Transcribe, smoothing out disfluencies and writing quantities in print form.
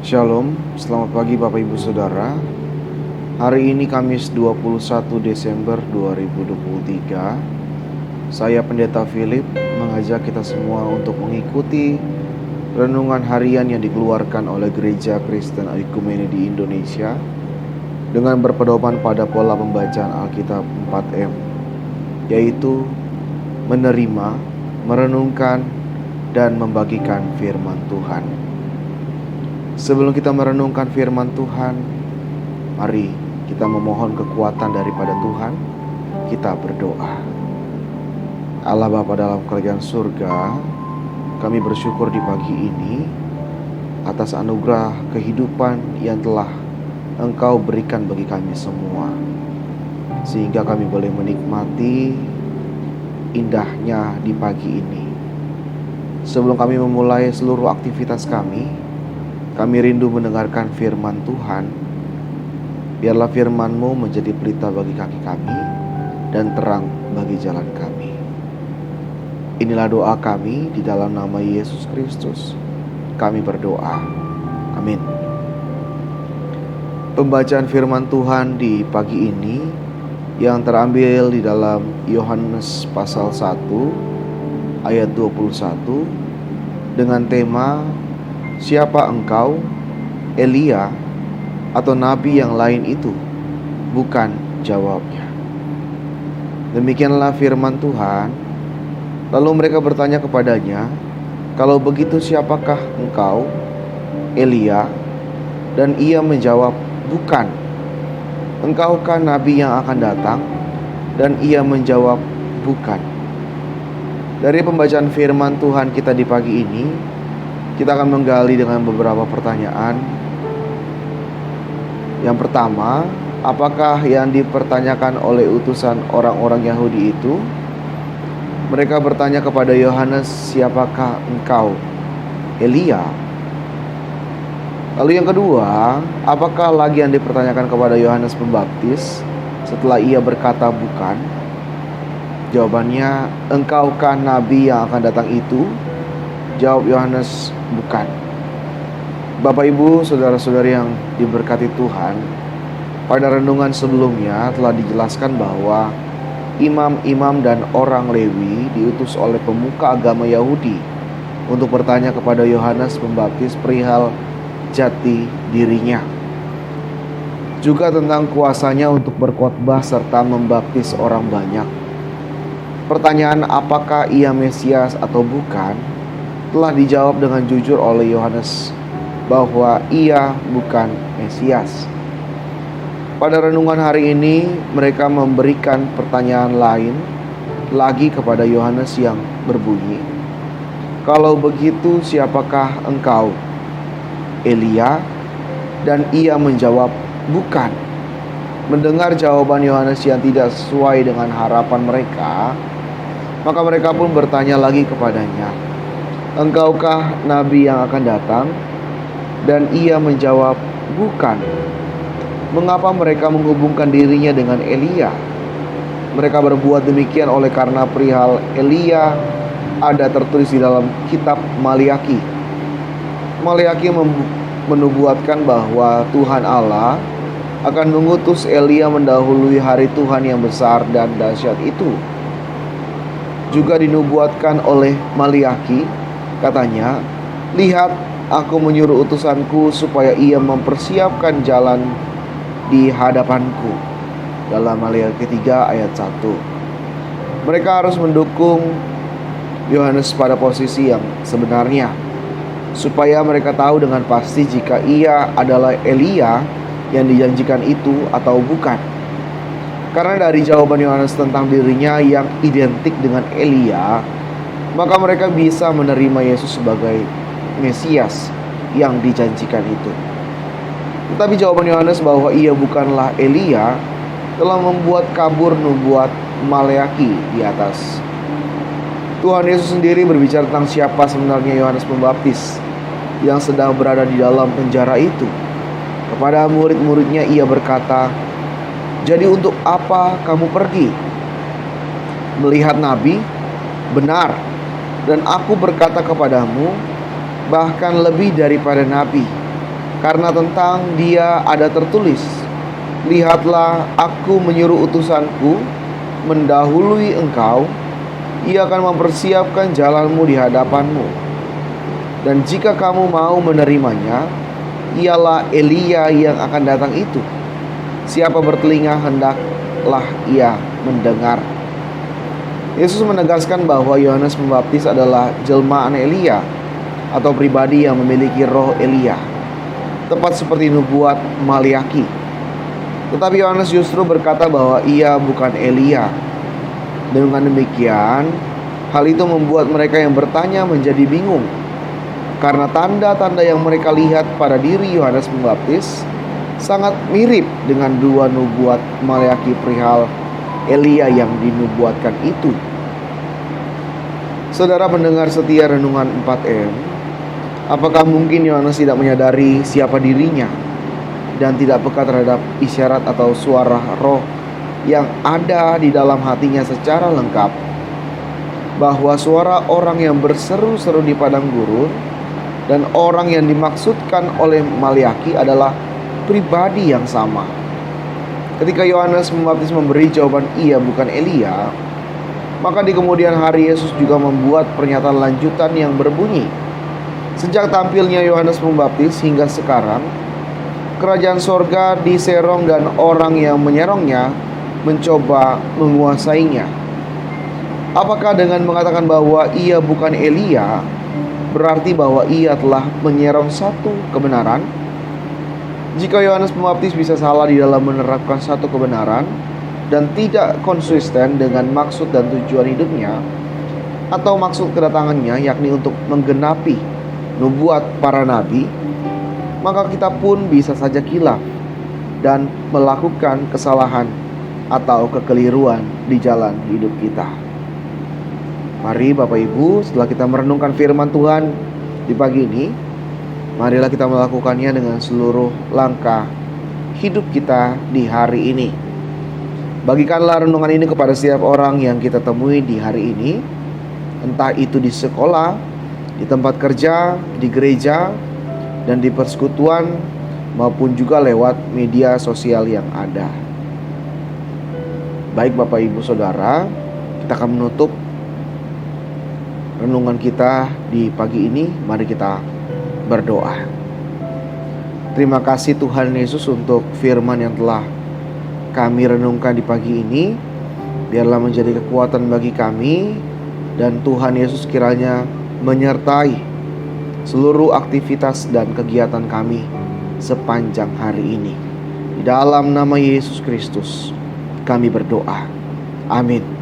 Shalom, selamat pagi Bapak Ibu Saudara. Hari ini Kamis 21 Desember 2023. Saya Pendeta Philip mengajak kita semua untuk mengikuti renungan harian yang dikeluarkan oleh Gereja Kristen Oikumene di Indonesia dengan berpedoman pada pola pembacaan Alkitab 4M, yaitu menerima, merenungkan, dan membagikan firman Tuhan. Sebelum kita merenungkan firman Tuhan, mari kita memohon kekuatan daripada Tuhan. Kita berdoa. Allah Bapa dalam kerajaan surga, kami bersyukur di pagi ini atas anugerah kehidupan yang telah Engkau berikan bagi kami semua, sehingga kami boleh menikmati indahnya di pagi ini. Sebelum kami memulai seluruh aktivitas kami rindu mendengarkan firman Tuhan. Biarlah firman-Mu menjadi pelita bagi kaki kami dan terang bagi jalan kami. Inilah doa kami di dalam nama Yesus Kristus. Kami berdoa. Amin. Pembacaan firman Tuhan di pagi ini yang terambil di dalam Yohanes pasal 1 ayat 21 dengan tema "Siapa engkau, Elia, atau nabi yang lain itu?" Bukan, jawabnya. Demikianlah firman Tuhan. Lalu mereka bertanya kepadanya, "Kalau begitu siapakah engkau, Elia?" Dan ia menjawab, "Bukan." "Engkaukah nabi yang akan datang?" Dan ia menjawab, "Bukan." Dari pembacaan firman Tuhan kita di pagi ini, kita akan menggali dengan beberapa pertanyaan. Yang pertama, apakah yang dipertanyakan oleh utusan orang-orang Yahudi itu? Mereka bertanya kepada Yohanes, "Siapakah engkau, Elia?" Lalu yang kedua, apakah lagi yang dipertanyakan kepada Yohanes Pembaptis setelah ia berkata bukan? Jawabannya, "Engkaukah nabi yang akan datang itu?" Jawab Yohanes, "Bukan." Bapak Ibu, saudara-saudari yang diberkati Tuhan, pada renungan sebelumnya telah dijelaskan bahwa imam-imam dan orang Lewi diutus oleh pemuka agama Yahudi untuk bertanya kepada Yohanes Pembaptis perihal jati dirinya, juga tentang kuasanya untuk berkhotbah serta membaptis orang banyak. Pertanyaan apakah ia Mesias atau bukan telah dijawab dengan jujur oleh Yohanes bahwa ia bukan Mesias. Pada renungan hari ini, mereka memberikan pertanyaan lain lagi kepada Yohanes yang berbunyi, "Kalau begitu siapakah engkau, Elia?" Dan ia menjawab, "Bukan." Mendengar jawaban Yohanes yang tidak sesuai dengan harapan mereka, maka mereka pun bertanya lagi kepadanya, "Engkaukah nabi yang akan datang?" Dan ia menjawab, "Bukan." Mengapa mereka menghubungkan dirinya dengan Elia? Mereka berbuat demikian oleh karena perihal Elia ada tertulis di dalam kitab Maliaki. Maliaki menubuatkan bahwa Tuhan Allah akan mengutus Elia mendahului hari Tuhan yang besar dan dahsyat itu. Juga dinubuatkan oleh Maliaki, katanya, "Lihat, aku menyuruh utusanku supaya ia mempersiapkan jalan di hadapanku." Dalam Maliaki 3 ayat 1. Mereka harus mendukung Yohanes pada posisi yang sebenarnya, supaya mereka tahu dengan pasti jika ia adalah Elia yang dijanjikan itu atau bukan. Karena dari jawaban Yohanes tentang dirinya yang identik dengan Elia, maka mereka bisa menerima Yesus sebagai Mesias yang dijanjikan itu. Tetapi jawaban Yohanes bahwa ia bukanlah Elia telah membuat kabur nubuat Maleaki di atas. Tuhan Yesus sendiri berbicara tentang siapa sebenarnya Yohanes Pembaptis yang sedang berada di dalam penjara itu. Kepada murid-muridnya ia berkata, "Jadi untuk apa kamu pergi? Melihat nabi? Benar, dan aku berkata kepadamu, bahkan lebih daripada nabi. Karena tentang dia ada tertulis, lihatlah, aku menyuruh utusanku mendahului engkau, ia akan mempersiapkan jalanmu di hadapanmu. Dan jika kamu mau menerimanya, ialah Elia yang akan datang itu. Siapa bertelinga, hendaklah ia mendengar. Yesus menegaskan bahwa Yohanes Pembaptis adalah jelmaan Elia, atau pribadi yang memiliki roh Elia, tepat seperti nubuat Maliaki. Tetapi Yohanes justru berkata bahwa ia bukan Elia. Dengan demikian, hal itu membuat mereka yang bertanya menjadi bingung, karena tanda-tanda yang mereka lihat pada diri Yohanes Pembaptis sangat mirip dengan dua nubuat Maliaki perihal Elia yang dinubuatkan itu. Saudara pendengar setia Renungan 4M, apakah mungkin Yohanes tidak menyadari siapa dirinya dan tidak peka terhadap isyarat atau suara roh yang ada di dalam hatinya secara lengkap, bahwa suara orang yang berseru-seru di padang gurun dan orang yang dimaksudkan oleh Maliaki adalah pribadi yang sama? Ketika Yohanes Pembaptis memberi jawaban ia bukan Elia, maka di kemudian hari Yesus juga membuat pernyataan lanjutan yang berbunyi, sejak tampilnya Yohanes Pembaptis hingga sekarang, kerajaan sorga diserong dan orang yang menyerongnya mencoba menguasainya. Apakah dengan mengatakan bahwa ia bukan Elia, berarti bahwa ia telah menyerong satu kebenaran? Jika Yohanes Pembaptis bisa salah di dalam menerapkan satu kebenaran dan tidak konsisten dengan maksud dan tujuan hidupnya, atau maksud kedatangannya yakni untuk menggenapi nubuat para nabi, maka kita pun bisa saja kilaf dan melakukan kesalahan atau kekeliruan di jalan hidup kita. Mari Bapak Ibu, setelah kita merenungkan firman Tuhan di pagi ini, marilah kita melakukannya dengan seluruh langkah hidup kita di hari ini. Bagikanlah renungan ini kepada setiap orang yang kita temui di hari ini, entah itu di sekolah, di tempat kerja, di gereja, dan di persekutuan, maupun juga lewat media sosial yang ada. Baik Bapak Ibu Saudara, kita akan menutup renungan kita di pagi ini. Mari kita berdoa. Terima kasih Tuhan Yesus untuk firman yang telah kami renungkan di pagi ini. Biarlah menjadi kekuatan bagi kami, dan Tuhan Yesus kiranya menyertai seluruh aktivitas dan kegiatan kami sepanjang hari ini. Di dalam nama Yesus Kristus kami berdoa. Amin.